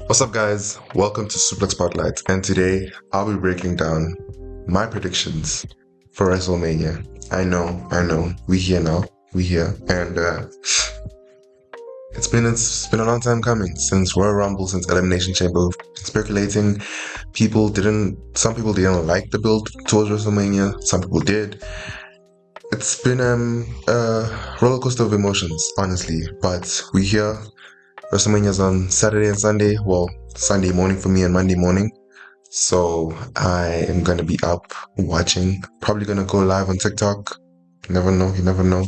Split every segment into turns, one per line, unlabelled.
What's up, guys? Welcome to Suplex Spotlight, and today I'll be breaking down my predictions for WrestleMania. I know, we here now, we here, and it's been a long time coming since Royal Rumble, since Elimination Chamber. Speculating, some people didn't like the build towards WrestleMania, some people did. It's been a roller coaster of emotions, honestly, but we here. WrestleMania's on Saturday and Sunday. Well, Sunday morning for me and Monday morning. So I am gonna be up watching. Probably gonna go live on TikTok. You never know.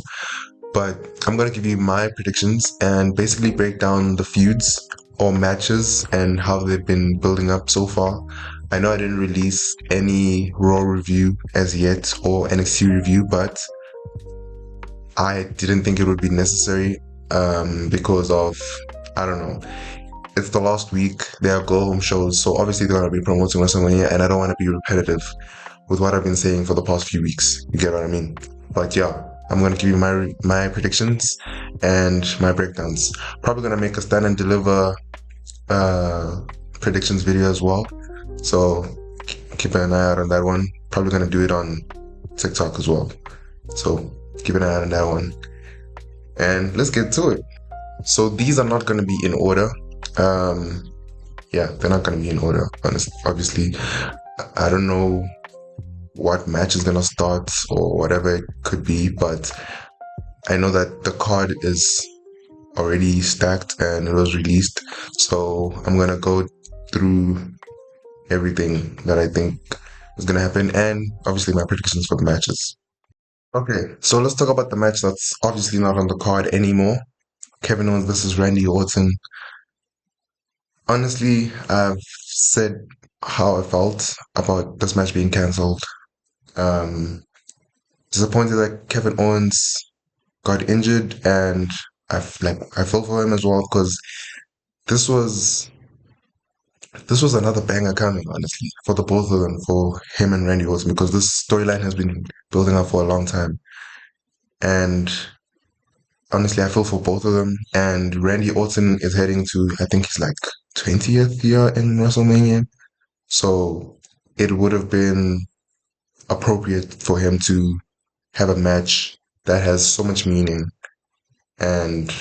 But I'm gonna give you my predictions and basically break down the feuds or matches and how they've been building up so far. I know I didn't release any Raw review as yet or NXT review, but I didn't think it would be necessary because of, I don't know, it's the last week. There are go home shows, so obviously they're gonna be promoting WrestleMania, and I don't want to be repetitive with what I've been saying for the past few weeks. You get what I mean? But yeah, I'm gonna give you my predictions and my breakdowns. Probably gonna make a stand and deliver predictions video as well. So keep an eye out on that one. Probably gonna do it on TikTok as well. So keep an eye out on that one. And let's get to it. So these are not gonna be in order. Um, yeah, they're not gonna be in order. Honestly, obviously, I don't know what match is gonna start or whatever it could be, but I know that the card is already stacked and it was released. So I'm gonna go through everything that I think is gonna happen and obviously my predictions for the matches. Okay, so let's talk about the match that's obviously not on the card anymore. Kevin Owens versus Randy Orton. Honestly, I've said how I felt about this match being cancelled. Um, Disappointed that Kevin Owens got injured, and I feel for him as well because this was this was another banger coming, honestly, for the both of them, for him and Randy Orton, because this storyline has been building up for a long time, and honestly, I feel for both of them. And Randy Orton is heading to, I think he's like 20th year in WrestleMania. So it would have been appropriate for him to have a match that has so much meaning and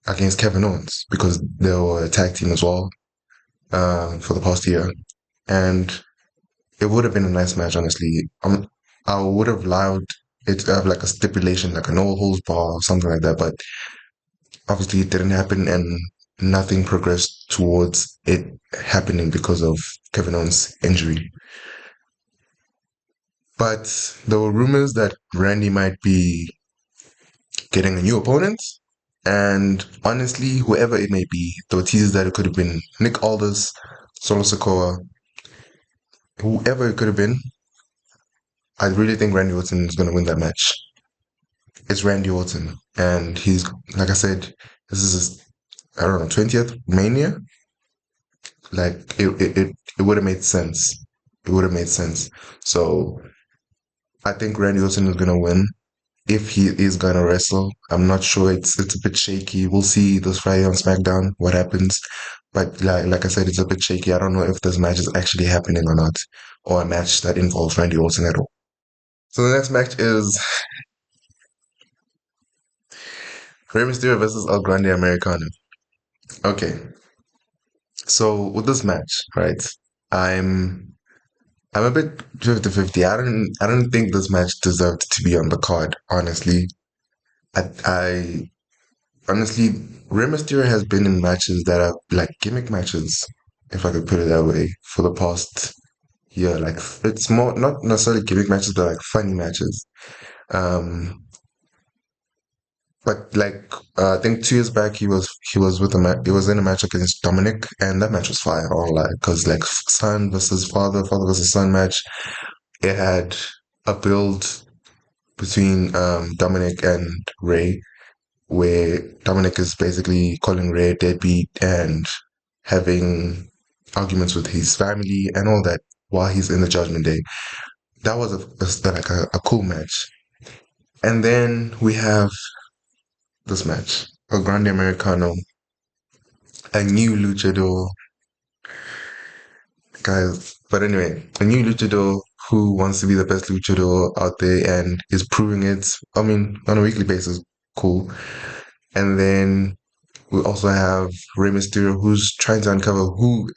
against Kevin Owens because they were a tag team as well for the past year. And it would have been a nice match, honestly. I would have allowed it to have like a stipulation, like a no holds bar or something like that, but obviously it didn't happen and nothing progressed towards it happening because of Kevin Owens' injury. But there were rumors that Randy might be getting a new opponent. And honestly, whoever it may be, there were teasers that it could have been Nick Aldis, Solo Sikoa, whoever it could have been. I really think Randy Orton is going to win that match. It's Randy Orton. And he's, like I said, this is his, I don't know, 20th Mania. Like, it would have made sense. It would have made sense. So I think Randy Orton is going to win. If he is gonna wrestle. I'm not sure. It's a bit shaky. We'll see this Friday on SmackDown what happens. But like I said, it's a bit shaky. I don't know if this match is actually happening or not, or a match that involves Randy Orton at all. So the next match is Rey Mysterio versus El Grande Americano. Okay, so with this match, right? I'm I'm a bit 50-50. I don't think this match deserved to be on the card, honestly. I honestly, Rey Mysterio has been in matches that are like gimmick matches, if I could put it that way, for the past year. Like it's more not necessarily gimmick matches, but like funny matches. Um, but like I think 2 years back he was with he was in a match against Dominic, and that match was fire. All like because like son versus father, father versus son match. It had a build between Dominic and Ray where Dominic is basically calling Ray a deadbeat and having arguments with his family and all that while he's in the Judgment Day. That was a cool match. And then we have this match, a Grande Americano, a new luchador, guys. But anyway, a new luchador who wants to be the best luchador out there and is proving it. I mean, on a weekly basis, cool. And then we also have Rey Mysterio, who's trying to uncover who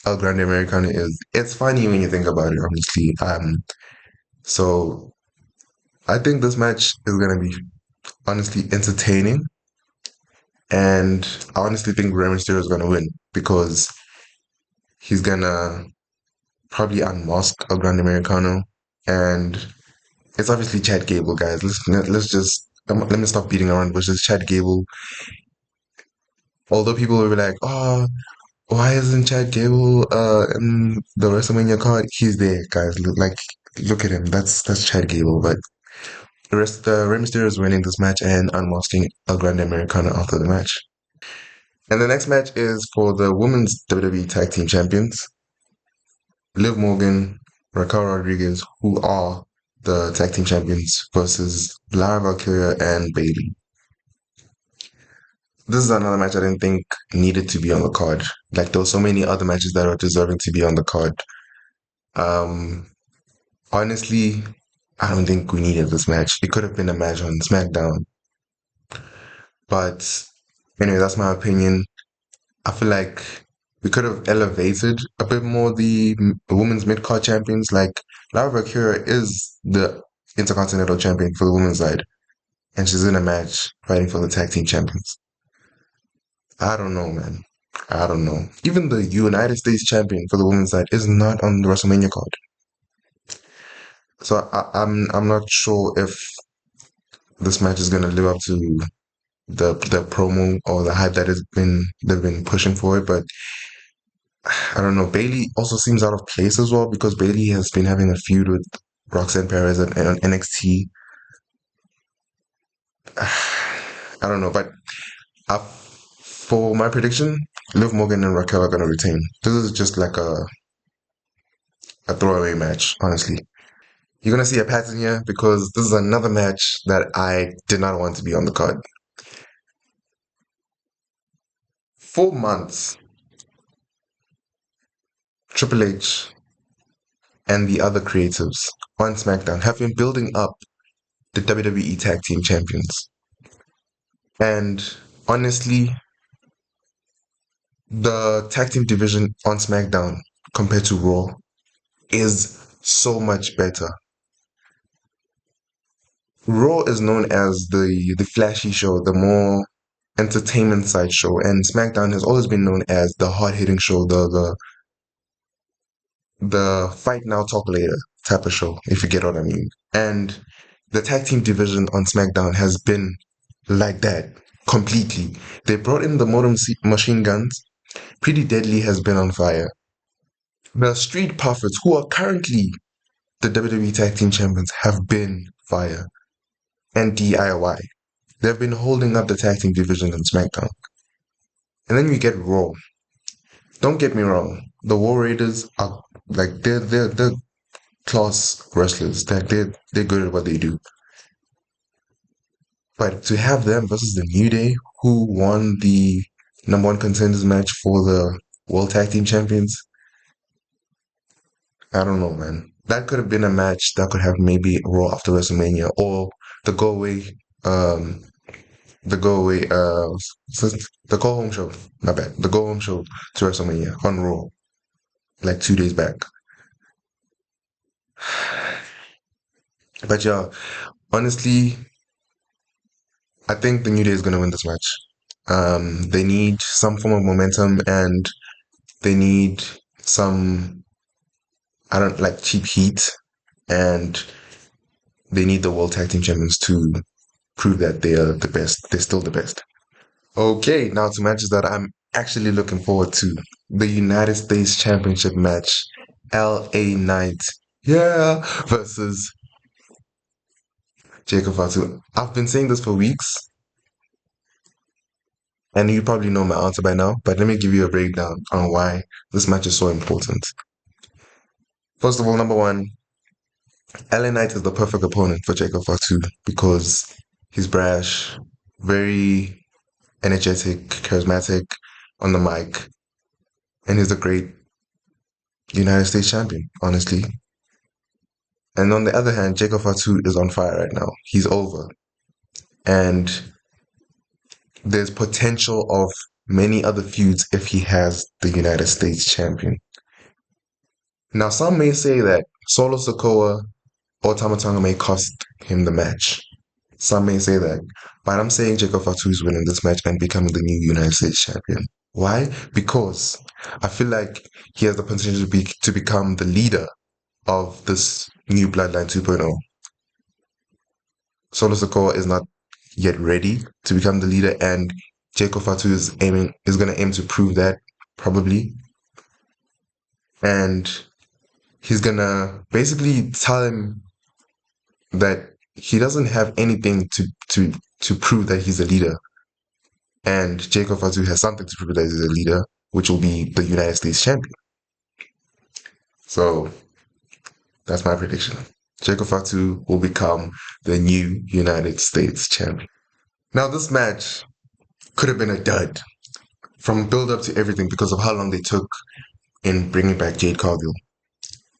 El Grande Americano is. It's funny when you think about it, honestly. So I think this match is gonna be honestly entertaining, and I honestly think Rey Mysterio is gonna win because he's gonna probably unmask El Grande Americano, and it's obviously Chad Gable, guys. Let's just let me stop beating around bushes. Chad Gable. Although people will be like, "Oh, why isn't Chad Gable in the WrestleMania card?" He's there, guys. Look at him. That's Chad Gable. But Rey Mysterio is winning this match and unmasking El Grande Americano after the match. And the next match is for the women's WWE Tag Team Champions, Liv Morgan, Raquel Rodriguez, who are the tag team champions, versus Lara Valkyria and Bayley. This is another match I didn't think needed to be on the card. Like there were so many other matches that are deserving to be on the card. Um, Honestly, I don't think we needed this match. It could have been a match on SmackDown. But anyway, that's my opinion. I feel like we could have elevated a bit more the women's mid card champions. Like Lara Valkyria is the Intercontinental Champion for the women's side, and she's in a match fighting for the tag team champions. I don't know, man. I don't know. Even the United States champion for the women's side is not on the WrestleMania card. So I'm not sure if this match is gonna live up to the promo or the hype that they've been pushing for it, but I don't know. Bayley also seems out of place as well because Bayley has been having a feud with Roxanne Perez on NXT. I don't know, but for my prediction, Liv Morgan and Raquel are gonna retain. This is just like a throwaway match, honestly. You're gonna see a pattern here because this is another match that I did not want to be on the card. 4 months, Triple H and the other creatives on SmackDown have been building up the WWE Tag Team Champions. And honestly, the tag team division on SmackDown compared to Raw is so much better. Raw is known as the flashy show, the more entertainment side show, and SmackDown has always been known as the hard hitting show, the fight now talk later type of show, if you get what I mean. And the tag team division on SmackDown has been like that completely. They brought in the Machine Guns. Pretty Deadly has been on fire. The Street Profits, who are currently the WWE Tag Team Champions, have been fire. And DIY. They've been holding up the tag team division on SmackDown. And then you get Raw. Don't get me wrong. The War Raiders are like they're class wrestlers. They're good at what they do. But to have them versus the New Day, who won the number one contenders match for the World Tag Team Champions, I don't know, man. That could have been a match that could have maybe Raw after WrestleMania or the go away, um, the go away, the go home show. My bad. The go home show to WrestleMania on Raw, like 2 days back. But yeah, honestly, I think the New Day is gonna win this match. They need some form of momentum and they need some, I don't like cheap heat, and they need the World Tag Team Champions to prove that they are the best. They're still the best. Okay, now to matches that I'm actually looking forward to. The United States Championship match. LA Knight. Yeah. Versus Jacob Fatu. I've been saying this for weeks, and you probably know my answer by now, but let me give you a breakdown on why this match is so important. First of all, number one, LA Knight is the perfect opponent for Jacob Fatu because he's brash, very energetic, charismatic on the mic. and he's a great United States champion, honestly. And on the other hand, Jacob Fatu is on fire right now. He's over. And there's potential of many other feuds if he has the United States champion. Now, some may say that Solo Sikoa or Tama Tonga may cost him the match. Some may say that. But I'm saying Jacob Fatu is winning this match and becoming the new United States champion. Why? Because I feel like he has the potential to become the leader of this new Bloodline 2.0. Solo Sikoa is not yet ready to become the leader, and Jacob Fatu is gonna aim to prove that probably, and he's gonna basically tell him that he doesn't have anything to prove that he's a leader, and Jacob Fatu has something to prove that he's a leader, which will be the United States champion. So that's my prediction. Jacob Fatu will become the new United States champion. Now, this match could have been a dud from build up to everything because of how long they took in bringing back Jade Cargill.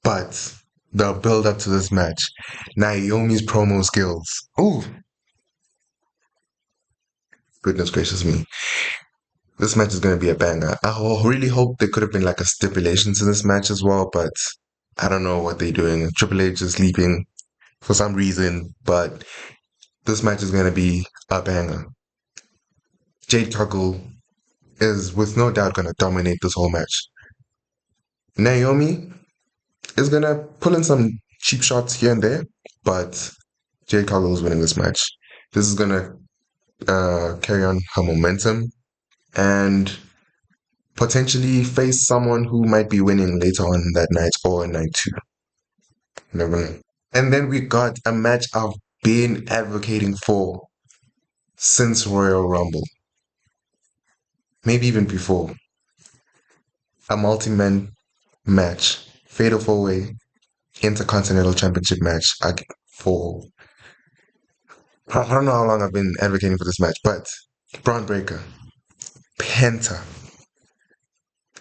But the build up to this match, Naomi's promo skills. Oh, goodness gracious me. This match is going to be a banger. I really hope there could have been like a stipulation to this match as well, but I don't know what they're doing. Triple H is sleeping for some reason, but this match is going to be a banger. Jade Cargill is with no doubt going to dominate this whole match. Naomi is going to pull in some cheap shots here and there, but Jade Cargill is winning this match. This is going to carry on her momentum and potentially face someone who might be winning later on that night or night two. Never know. And then we got a match I've been advocating for since Royal Rumble. Maybe even before. A multi-man match. Fatal 4-way Intercontinental Championship match for... I don't know how long I've been advocating for this match, but Braun Breaker, Penta,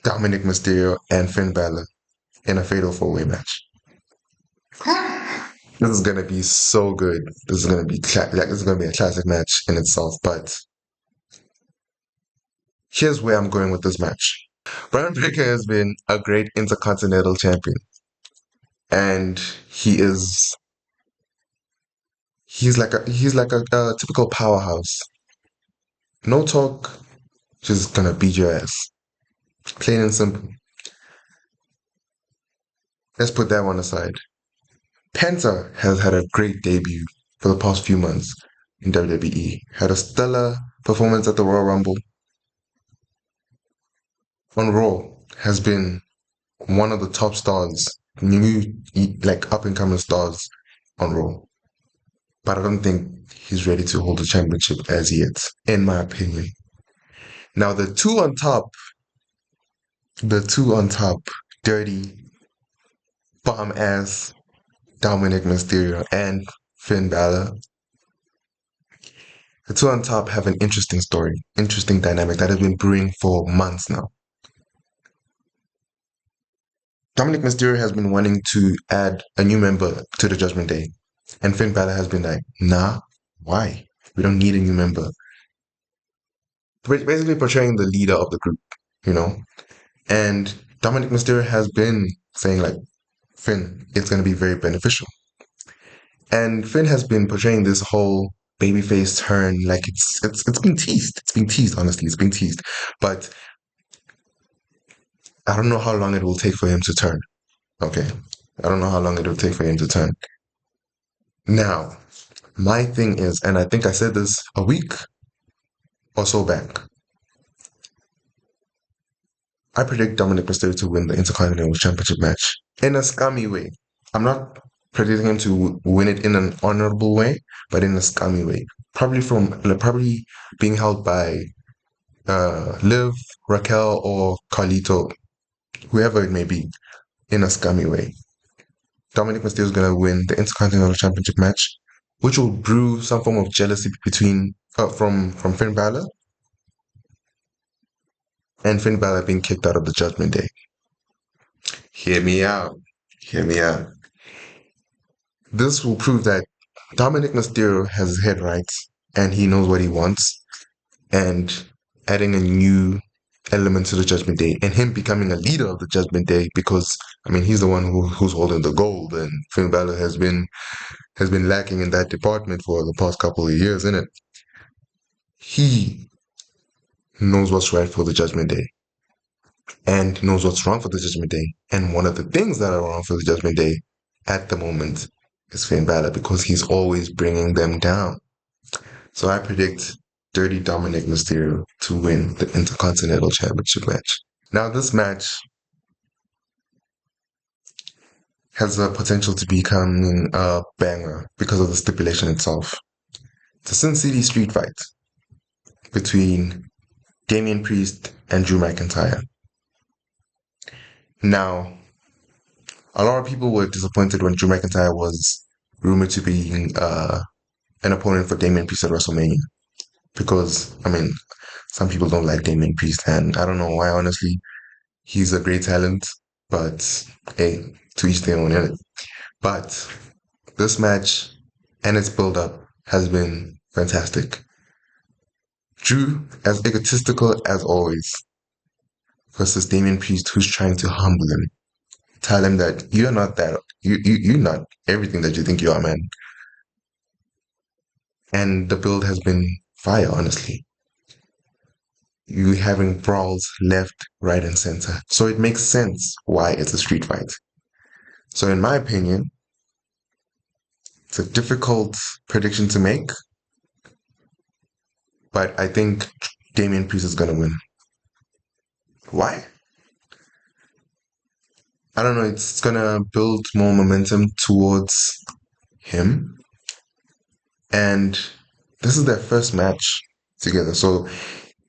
Dominic Mysterio, and Finn Balor in a fatal 4-way match. This is gonna be so good. This is gonna be a classic match in itself. But here's where I'm going with this match. Braun Breaker has been a great Intercontinental Champion, and he's like a typical powerhouse. No talk, just gonna beat your ass. Plain and simple. Let's put that one aside. Penta has had a great debut for the past few months in WWE. Had a stellar performance at the Royal Rumble. On Raw, has been one of the top stars, new, like up and coming stars on Raw. But I don't think he's ready to hold the championship as yet, in my opinion. Now, the two on top, dirty, bomb ass Dominic Mysterio and Finn Balor. The two on top have an interesting story, interesting dynamic that has been brewing for months now. Dominic Mysterio has been wanting to add a new member to the Judgment Day. And Finn Balor has been like, nah, why? We don't need a new member. Basically portraying the leader of the group, you know? And Dominic Mysterio has been saying like, Finn, it's going to be very beneficial. And Finn has been portraying this whole babyface turn like it's been teased. It's been teased, honestly. It's been teased. But I don't know how long it will take for him to turn. Okay. I don't know how long it will take for him to turn. Now, my thing is, and I think I said this a week or so back, I predict Dominic Mysterio to win the Intercontinental Championship match in a scummy way. I'm not predicting him to win it in an honorable way, but in a scummy way. Probably being held by Liv, Raquel, or Carlito, whoever it may be, in a scummy way. Dominic Mysterio is going to win the Intercontinental Championship match, which will brew some form of jealousy from Finn Balor. and Finn Balor being kicked out of the Judgment Day. Hear me out. Hear me out. This will prove that Dominic Mysterio has his head right and he knows what he wants. And adding a new element to the Judgment Day and him becoming a leader of the Judgment Day because I mean he's the one who's holding the gold and Finn Balor has been lacking in that department for the past couple of years, isn't it? He knows what's right for the Judgment Day and knows what's wrong for the Judgment Day. And one of the things that are wrong for the Judgment Day at the moment is Finn Balor because he's always bringing them down. So I predict Dirty Dominic Mysterio to win the Intercontinental Championship match. Now, this match has the potential to become a banger because of the stipulation itself. It's a Sin City street fight between Damian Priest and Drew McIntyre. Now, a lot of people were disappointed when Drew McIntyre was rumored to be an opponent for Damian Priest at WrestleMania. Because, I mean, some people don't like Damian Priest, and I don't know why, honestly. He's a great talent, but hey, to each their own, innit? But this match and its build up has been fantastic. Drew, as egotistical as always, versus Damian Priest, who's trying to humble him. Tell him that you're not that, you're not everything that you think you are, man. And the build has been fire, honestly. You having brawls left, right, and center. So it makes sense why it's a street fight. So in my opinion, it's a difficult prediction to make, but I think Damian Priest is gonna win. Why? I don't know. It's gonna build more momentum towards him, and this is their first match together, so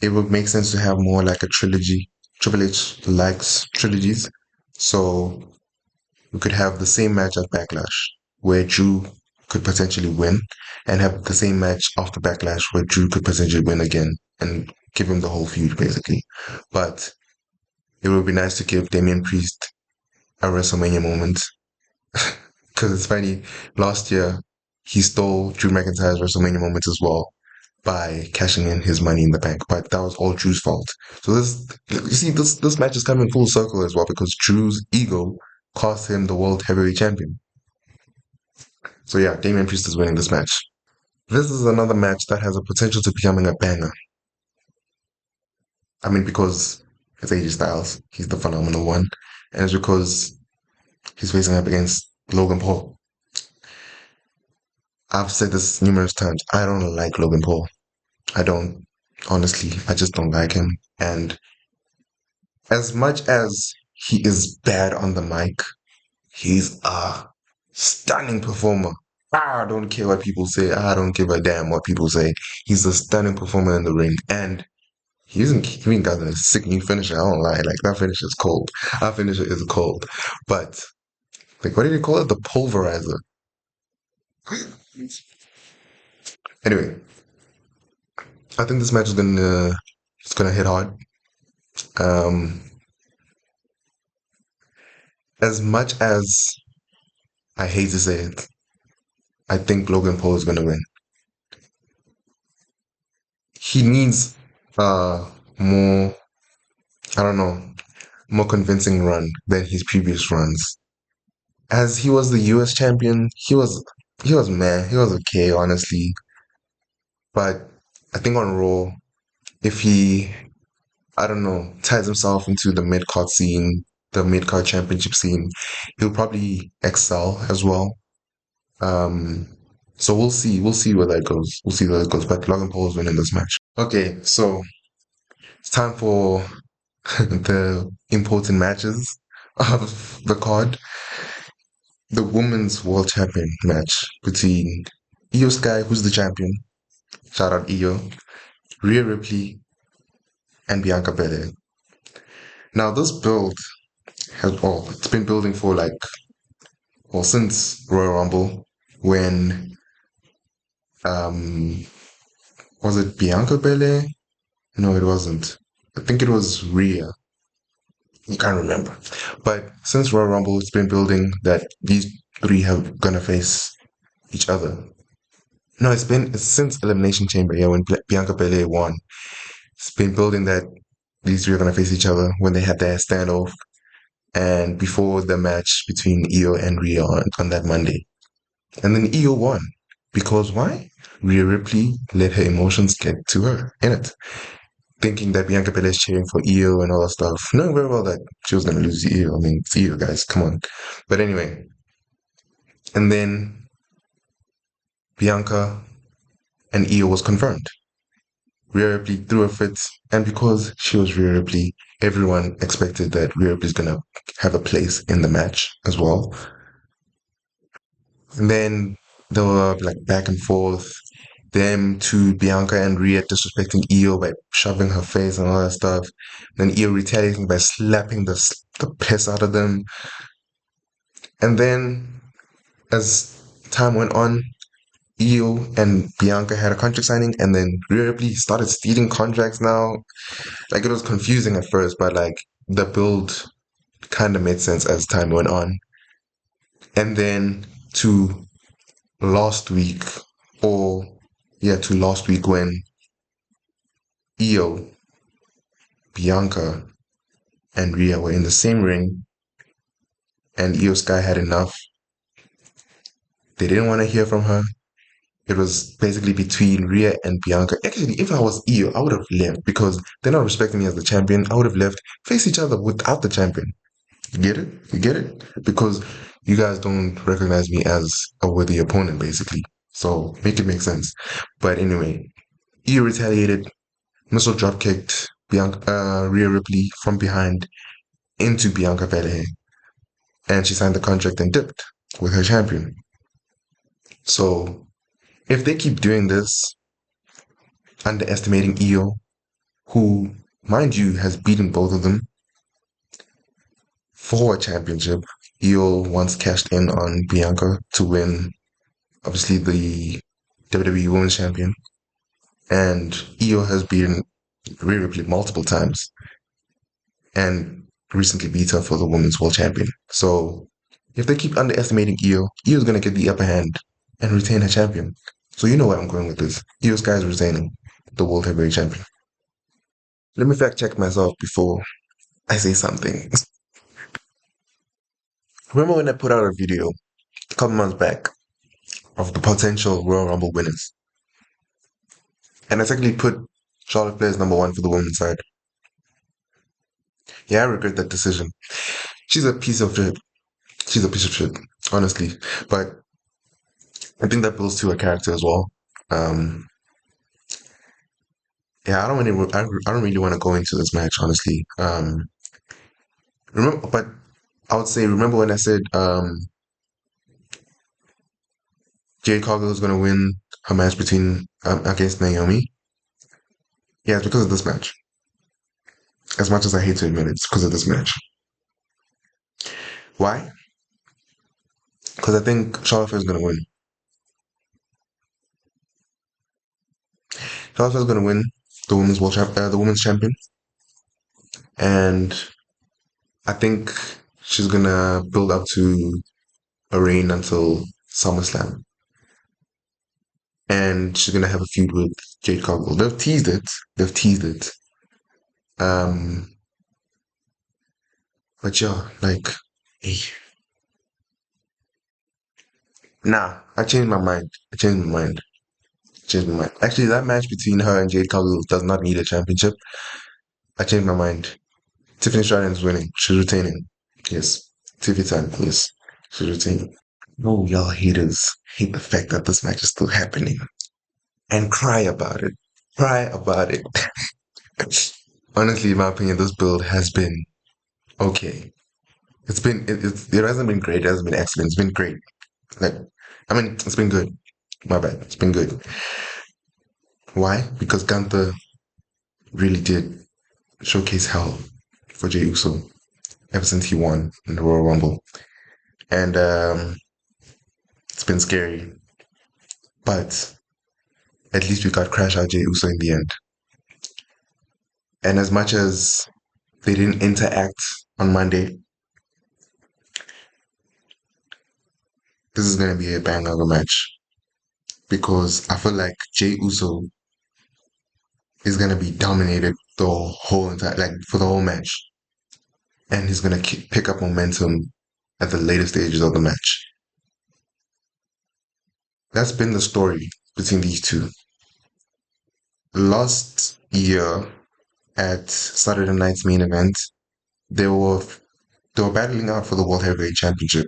it would make sense to have more like a trilogy. Triple H likes trilogies, so we could have the same match at Backlash where Drew could potentially win, and have the same match after Backlash where Drew could potentially win again and give him the whole feud basically. But it would be nice to give Damian Priest a WrestleMania moment because it's funny. Last year he stole Drew McIntyre's WrestleMania moment as well by cashing in his Money in the Bank, but that was all Drew's fault. So you see, this match is coming full circle as well because Drew's ego cost him the World Heavyweight Champion. So yeah, Damian Priest is winning this match. This is another match that has a potential to becoming a banger. I mean, because it's AJ Styles, he's the phenomenal one, and it's because he's facing up against Logan Paul. I've said this numerous times. I don't like Logan Paul. I don't, honestly, I just don't like him. And as much as he is bad on the mic, he's a stunning performer. I don't care what people say. I don't give a damn what people say. He's a stunning performer in the ring. And he even got a sick new finisher. I don't lie. Like, that finisher is cold. That finisher is cold. But, like, what did he call it? The pulverizer. Anyway, I think this match is gonna hit hard. Um, as much as I hate to say it, I think Logan Paul is gonna win. He needs more, I don't know, more convincing run than his previous runs. As he was the US champion, he was meh, he was okay, honestly. But I think on Raw, if he, I don't know, ties himself into the mid card scene, the mid card championship scene, he'll probably excel as well. Um, so we'll see where that goes. We'll see where that goes. But Logan Paul is winning this match. Okay, so it's time for the important matches of the card. The Women's World Champion match between Io Sky, who's the champion. Shout out Io, Rhea Ripley, and Bianca Belair. Now this build it's been building for since Royal Rumble when um was it Bianca Belair? No, it wasn't. I think it was Rhea. I can't remember. But since Royal Rumble, it's been building that these three have gonna face each other. No, it's since Elimination Chamber, yeah, when Bianca Belair won. It's been building that these three are gonna face each other when they had their standoff and before the match between Io and Rhea on that Monday. And then Io won. Because why? Rhea Ripley let her emotions get to her in it. Thinking that Bianca Belair is cheering for Io and all that stuff. Knowing very well that she was going to lose to Io. I mean, it's Io, guys. Come on. But anyway. And then Bianca and Io was confirmed. Rhea Ripley threw a fit. And because she was Rhea Ripley, everyone expected that Rhea Ripley's going to have a place in the match as well. And then they were like back and forth. Them to Bianca and Rhea disrespecting Io by shoving her face and all that stuff. Then Io retaliating by slapping the piss out of them. And then as time went on, Io and Bianca had a contract signing, and then Rhea Ripley started stealing contracts now. Like it was confusing at first, but like the build kind of made sense as time went on. And then to last week, or yeah, to last week when Io, Bianca, and Rhea were in the same ring, and Io Sky had enough. They didn't want to hear from her. It was basically between Rhea and Bianca. Actually, if I was Io, I would have left because they're not respecting me as the champion. I would have left, face each other without the champion. You get it? You get it? Because you guys don't recognize me as a worthy opponent, basically. So make it make sense. But anyway, Io retaliated, missile drop kicked Rhea Ripley from behind into Bianca Belair, and she signed the contract and dipped with her champion. So if they keep doing this, underestimating Io, who, mind you, has beaten both of them for a championship. Io once cashed in on Bianca to win, obviously, the WWE Women's Champion. And Io has beaten Rhea Ripley multiple times and recently beat her for the Women's World Champion. So if they keep underestimating Io, Io's going to get the upper hand and retain her champion. So you know where I'm going with this. Io Sky is retaining the World Heavyweight Champion. Let me fact check myself before I say something. Remember when I put out a video a couple months back of the potential Royal Rumble winners? And I technically put Charlotte Flair as number one for the women's side. Yeah, I regret that decision. She's a piece of shit. She's a piece of shit, honestly. But I think that builds to her character as well. Um, yeah, I don't really want to go into this match, honestly. Remember, but I would say, remember when I said Jade Cargill is going to win her match between against Naomi? Yeah, it's because of this match. As much as I hate to admit it, it's because of this match. Why? Because I think Charlotte Flair is going to win. Charlotte Flair is going to win the women's champion, and I think she's going to build up to a reign until SummerSlam, and she's going to have a feud with Jade Cargill. They've teased it. They've teased it. Um, but yeah, like, eh. Nah, I changed my mind. I changed my mind. Changed my mind. Actually, that match between her and Jade Cargill does not need a championship. I changed my mind. Tiffany Stratton is winning. She's retaining. Yes. Tiffany time. Yes. She's retaining. No, y'all haters hate the fact that this match is still happening and cry about it. Cry about it. Honestly, in my opinion, this build has been okay. It hasn't been great. It hasn't been excellent. It's been great. Like, I mean, it's been good. My bad. It's been good. Why? Because Gunther really did showcase hell for Jey Uso ever since he won in the Royal Rumble. And it's been scary. But at least we got Crash Out Jey Uso in the end. And as much as they didn't interact on Monday, this is going to be a banger of a match because I feel like Jey Uso is going to be dominated the whole entire, like for the whole match. And he's going to pick up momentum at the later stages of the match. That's been the story between these two. Last year at Saturday night's main event, they were they were battling out for the World Heavyweight Championship.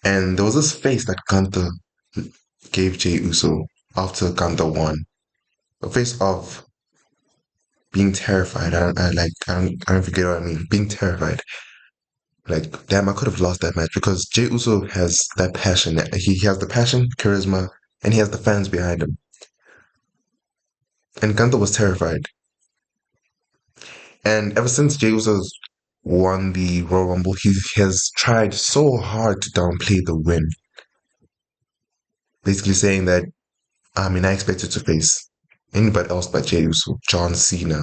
And there was this face that Gunther gave Jey Uso after Gunther won. A face of being terrified. I don't forget what I mean. Being terrified. Like, damn, I could have lost that match because Jey Uso has that passion. He has the passion, charisma, and he has the fans behind him. And Gunther was terrified. And ever since Jey Uso won the Royal Rumble, he has tried so hard to downplay the win. Basically saying that, I mean, I expected to face anybody else but Jey Uso, John Cena,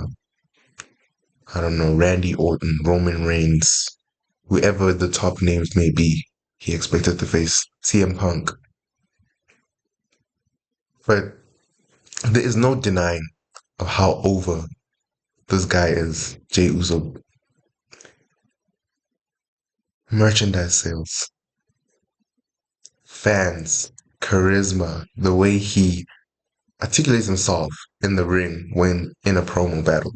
I don't know, Randy Orton, Roman Reigns, whoever the top names may be, he expected to face CM Punk. But there is no denying of how over this guy is, Jey Uso. Merchandise sales, fans, charisma, the way he articulates himself in the ring when in a promo battle.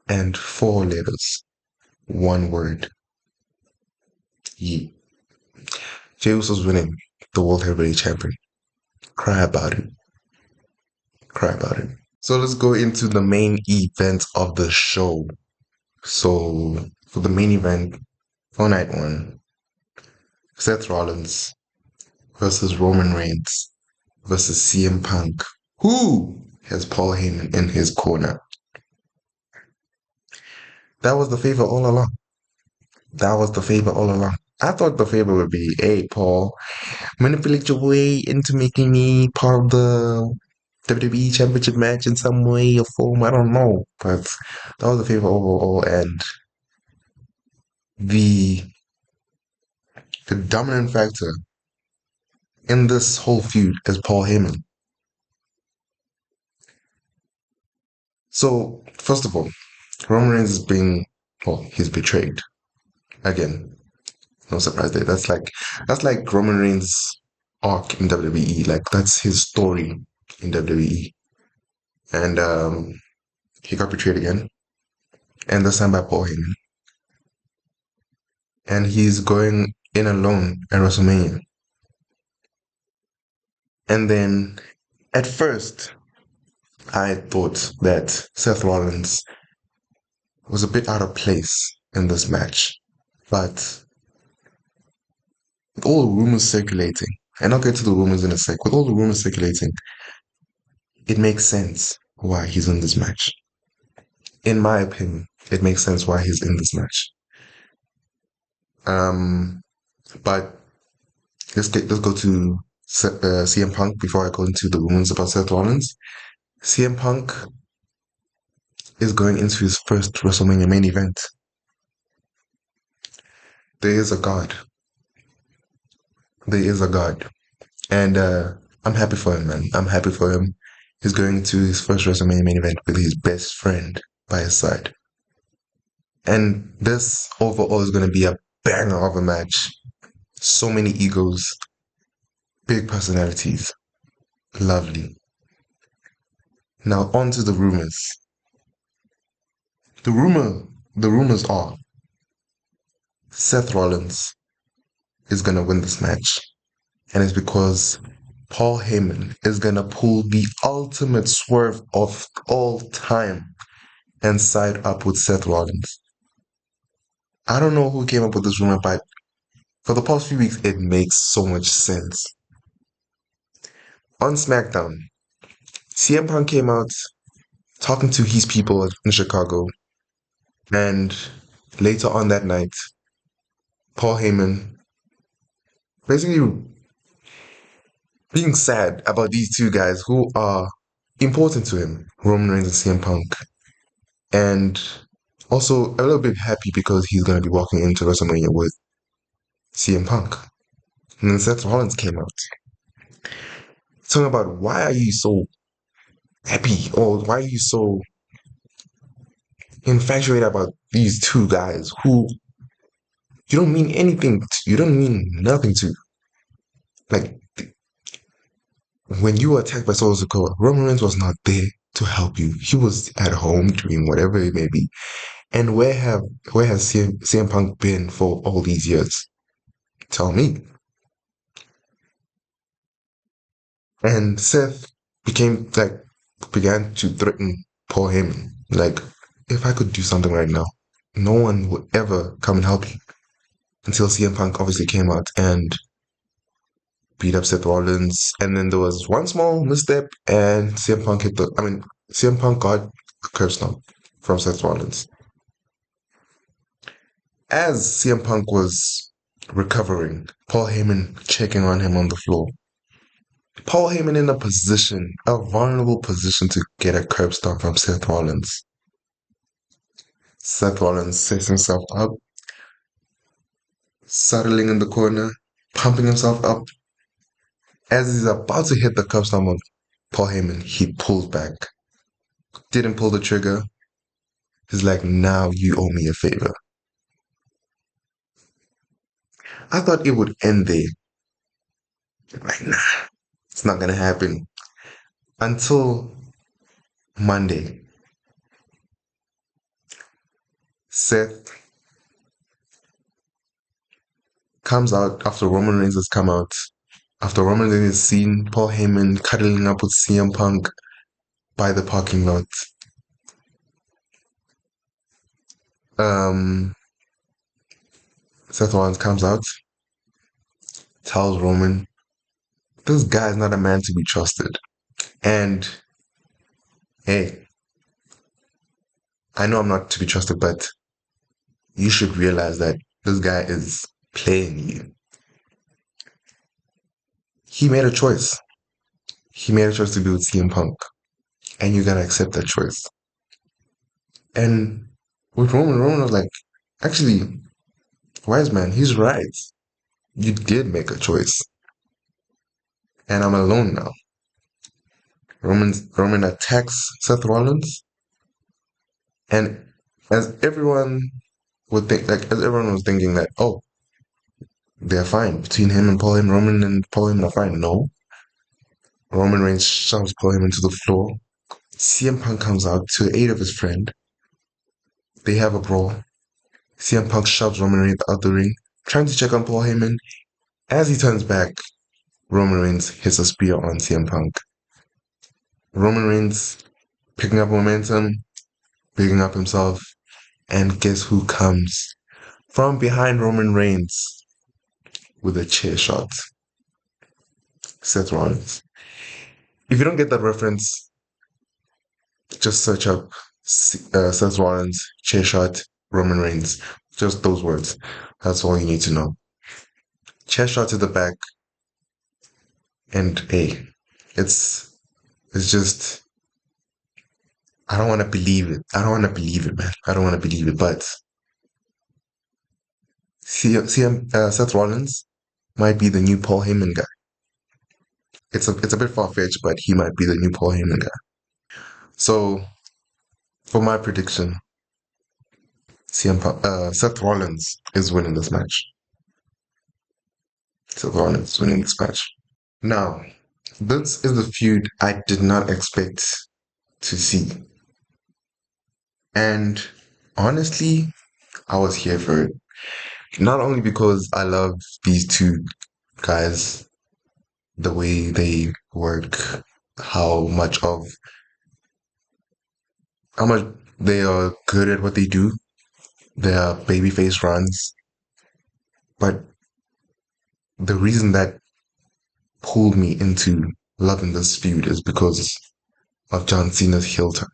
And four letters, one word. Ye. Jey Uso's winning the World Heavyweight Champion. Cry about it. Cry about it. So let's go into the main event of the show. So for the main event for night one, Seth Rollins versus Roman Reigns versus CM Punk, who has Paul Heyman in his corner. That was the favor all along. That was the favor all along. I thought the favor would be, hey, Paul, manipulate your way into making me part of the WWE Championship match in some way or form. I don't know. But that was the favor overall. And the the dominant factor in this whole feud is Paul Heyman. So, first of all, Roman Reigns is being, well, he's betrayed. Again, no surprise there. That's like Roman Reigns' arc in WWE. Like that's his story in WWE. And he got betrayed again. And this time by Paul Heyman. And he's going in alone at WrestleMania. And then at first, I thought that Seth Rollins was a bit out of place in this match. But with all the rumors circulating, and I'll get to the rumors in a sec, with all the rumors circulating, it makes sense why he's in this match. In my opinion, it makes sense why he's in this match. Um, but let's go to CM Punk before I go into the rumors about Seth Rollins. CM Punk is going into his first WrestleMania main event. There is a God. There is a God. And I'm happy for him, man. I'm happy for him. He's going to his first WrestleMania main event with his best friend by his side. And this overall is going to be a banger of a match. So many egos, big personalities. Lovely. Now on to the rumors. The rumors are Seth Rollins is going to win this match. And it's because Paul Heyman is going to pull the ultimate swerve of all time and side up with Seth Rollins. I don't know who came up with this rumor, but for the past few weeks, it makes so much sense. On SmackDown, CM Punk came out talking to his people in Chicago, and later on that night, Paul Heyman basically being sad about these two guys who are important to him, Roman Reigns and CM Punk. And also a little bit happy because he's going to be walking into WrestleMania with CM Punk. And then Seth Rollins came out talking about why are you so happy or why are you so infatuated about these two guys who you don't mean anything to, you don't mean nothing to. Like when you were attacked by Solo Sikoa, Roman Reigns was not there to help you. He was at home doing whatever it may be. And where has CM Punk been for all these years? Tell me. And Seth began to threaten Paul Heyman. Like, if I could do something right now, no one would ever come and help you. Until CM Punk obviously came out and beat up Seth Rollins. And then there was one small misstep and CM Punk got a curb stomp from Seth Rollins. As CM Punk was recovering, Paul Heyman checking on him on the floor. Paul Heyman in a vulnerable position to get a curb stomp from Seth Rollins. Seth Rollins sets himself up, settling in the corner, pumping himself up. As he's about to hit the curb stomp on Paul Heyman, he pulls back. Didn't pull the trigger. He's like, now you owe me a favor. I thought it would end there. Like, nah, it's not gonna happen. Until Monday. Seth comes out after Roman Reigns has come out. After Roman Reigns has seen Paul Heyman cuddling up with CM Punk by the parking lot. Um, Seth Rollins comes out, tells Roman, this guy is not a man to be trusted. And hey, I know I'm not to be trusted, but you should realize that this guy is playing you. He made a choice. He made a choice to be with CM Punk. And you gotta accept that choice. And with Roman was like, actually, wise man, he's right. You did make a choice. And I'm alone now. Roman attacks Seth Rollins. And as everyone as everyone was thinking that, oh, they're fine. Between him and Paul Heyman, Roman and Paul Heyman are fine. No. Roman Reigns shoves Paul Heyman to the floor. CM Punk comes out to the aid of his friend. They have a brawl. CM Punk shoves Roman Reigns out the ring, trying to check on Paul Heyman. As he turns back, Roman Reigns hits a spear on CM Punk. Roman Reigns picking up momentum, picking up himself, and guess who comes from behind Roman Reigns with a chair shot? Seth Rollins. If you don't get that reference, just search up Seth Rollins, chair shot, Roman Reigns. Just those words. That's all you need to know. Chair shot to the back, and hey, it's just I don't want to believe it. I don't want to believe it, man. I don't want to believe it, but Seth Rollins might be the new Paul Heyman guy. It's a bit far fetched, but he might be the new Paul Heyman guy. So for my prediction, Seth Rollins is winning this match. Seth Rollins is winning this match. Now, this is the feud I did not expect to see. And honestly, I was here for it. Not only because I love these two guys, the way they work, how much of how much they are good at what they do, their babyface runs, but the reason that pulled me into loving this feud is because of John Cena's heel turn.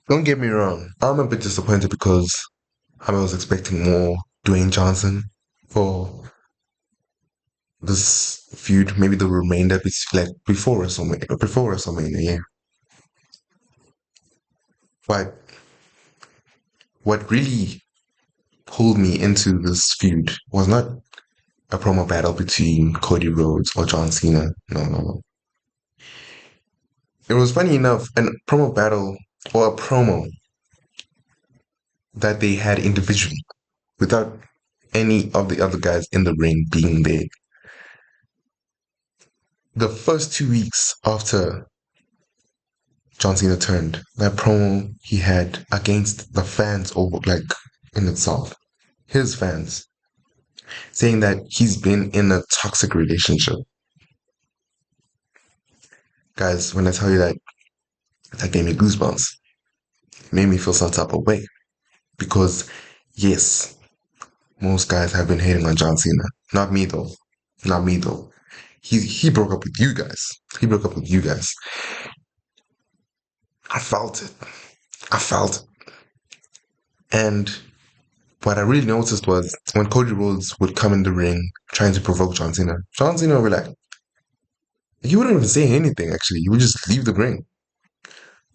Don't get me wrong, I'm a bit disappointed because I was expecting more Dwayne Johnson for this feud, maybe the remainder, like before WrestleMania, yeah. But what really pulled me into this feud was not a promo battle between Cody Rhodes or John Cena. No, no, no. It was funny enough, a promo battle or a promo that they had individually without any of the other guys in the ring being there. The first 2 weeks after John Cena turned, that promo he had against the fans over like in itself, his fans, saying that he's been in a toxic relationship. Guys, when I tell you that, that gave me goosebumps. It made me feel some type of way. Because yes, most guys have been hating on John Cena. Not me though. Not me though. He broke up with you guys. He broke up with you guys. I felt it. I felt it. And what I really noticed was when Cody Rhodes would come in the ring trying to provoke John Cena would be like, he wouldn't even say anything actually. He would just leave the ring,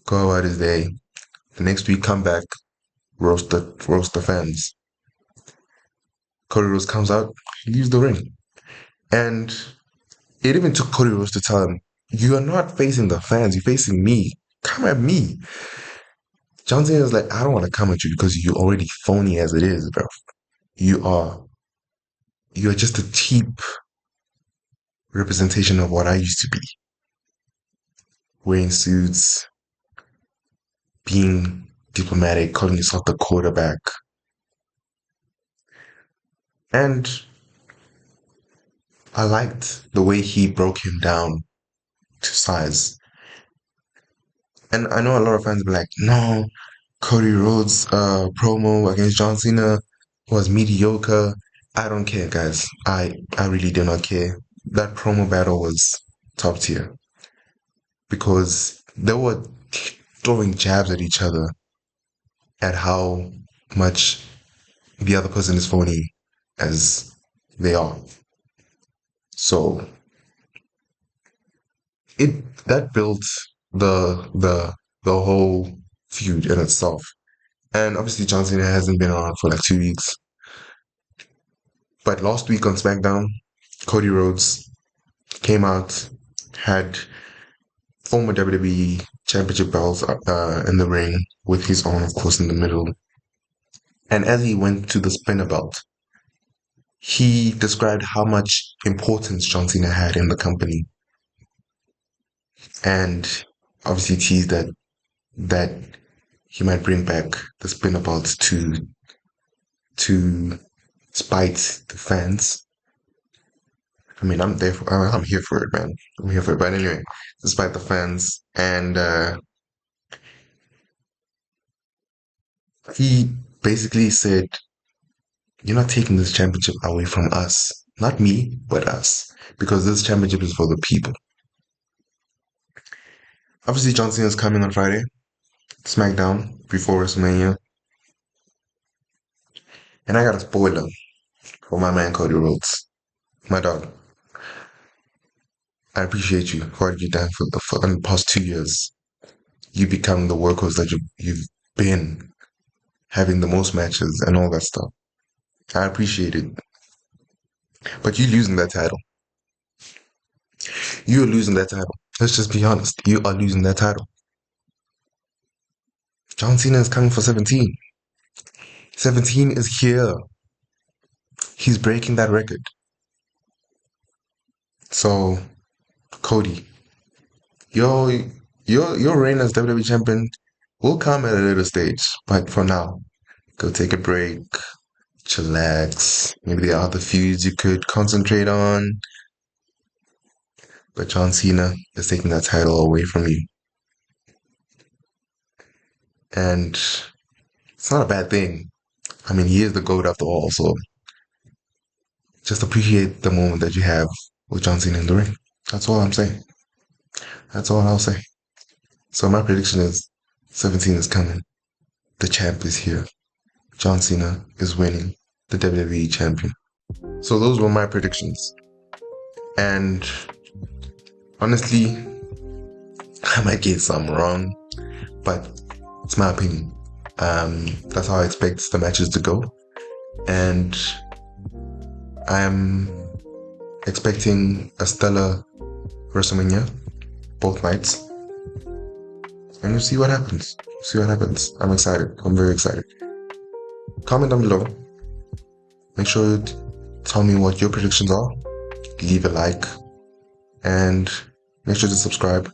go about his day. The next week, come back, roast the fans. Cody Rhodes comes out, leaves the ring. And it even took Cody Rhodes to tell him, you are not facing the fans, you're facing me. Come at me. John Cena's like, I don't want to come at you because you're already phony as it is, bro. You are you're just a cheap representation of what I used to be. Wearing suits, being diplomatic, calling yourself the quarterback. And I liked the way he broke him down to size. And I know a lot of fans be like, no, Cody Rhodes' promo against John Cena was mediocre. I don't care, guys. I really do not care. That promo battle was top tier because they were throwing jabs at each other at how much the other person is phony as they are. So it that built the whole feud in itself. And obviously John Cena hasn't been around for like 2 weeks. But last week on SmackDown, Cody Rhodes came out, had former WWE Championship belts in the ring with his own, of course, in the middle. And as he went to the spinner belt, he described how much importance John Cena had in the company, and obviously teased that he might bring back the spinner belt to spite the fans. I mean, I'm here for it, man. I'm here for it. But anyway, despite the fans, and he basically said, "You're not taking this championship away from us, not me, but us, because this championship is for the people." Obviously, John Cena's coming on Friday, SmackDown before WrestleMania, and I got a spoiler for my man Cody Rhodes, my dog. I appreciate you for what you've done for the past 2 years. You become the workhorse that you've been, having the most matches and all that stuff. I appreciate it. But you losing that title. You're losing that title. Let's just be honest. You are losing that title. John Cena is coming for 17. 17 is here. He's breaking that record. So, Cody, your your reign as WWE champion will come at a later stage. But for now, go take a break, chillax. Maybe there are other feuds you could concentrate on. But John Cena is taking that title away from you. And it's not a bad thing. I mean, he is the GOAT after all, so just appreciate the moment that you have with John Cena in the ring. That's all I'm saying. That's all I'll say. So my prediction is 17 is coming. The champ is here. John Cena is winning the WWE champion. So those were my predictions. And honestly, I might get some wrong, but it's my opinion. That's how I expect the matches to go. And I'm expecting a stellar WrestleMania, both nights. And we'll see what happens. See what happens. I'm excited. I'm very excited. Comment down below. Make sure to tell me what your predictions are. Leave a like. And make sure to subscribe.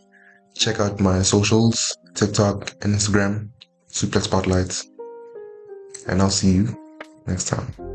Check out my socials, TikTok and Instagram, Suplex Spotlights. And I'll see you next time.